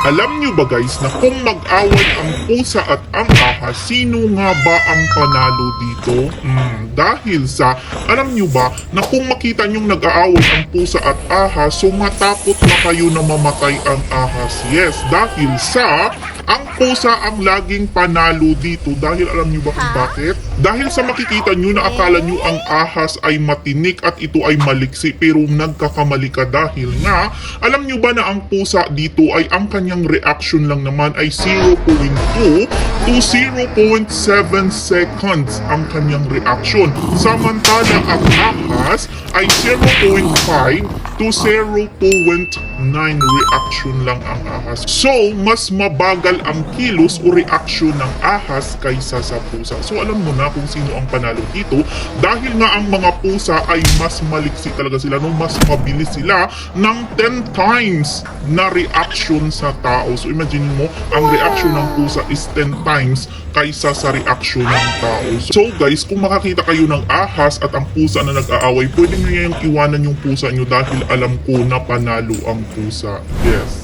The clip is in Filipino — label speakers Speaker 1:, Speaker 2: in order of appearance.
Speaker 1: Alam nyo ba guys na kung mag-away ang pusa at ang ahas, sino nga ba ang panalo dito? Dahil sa, alam nyo ba na kung makita nyong nag-aaway ang pusa at ahas, so matakot na kayo na mamatay ang ahas. Yes, dahil sa, ang pusa ang laging panalo dito. Dahil alam nyo ba kung bakit? Dahil sa makikita nyo na akala nyo ang ahas ay matinik at ito ay maliksi, pero nagkakamali ka dahil nga, alam nyo ba na ang pusa dito ay ang kanyang reaction lang naman ay 0.2 to 0.7 seconds ang kanyang reaction. Samantala ang ahas ay 0.5 to 0.9 reaction lang ang ahas. So, mas mabagal ang kilos o reaction ng ahas kaysa sa pusa. So, alam mo na kung sino ang panalo dito dahil nga ang mga pusa ay mas maliksi talaga sila, no? Mas mabilis sila ng 10 times na reaction sa tao. So, imagine mo, ang reaction ng pusa is 10 times kaysa sa reaction ng tao. So, guys, kung makakita kayo ng ahas at ang pusa na nag-aaway, pwede nyo yung iwanan yung pusa nyo dahil alam ko na panalo ang pusa. Yes.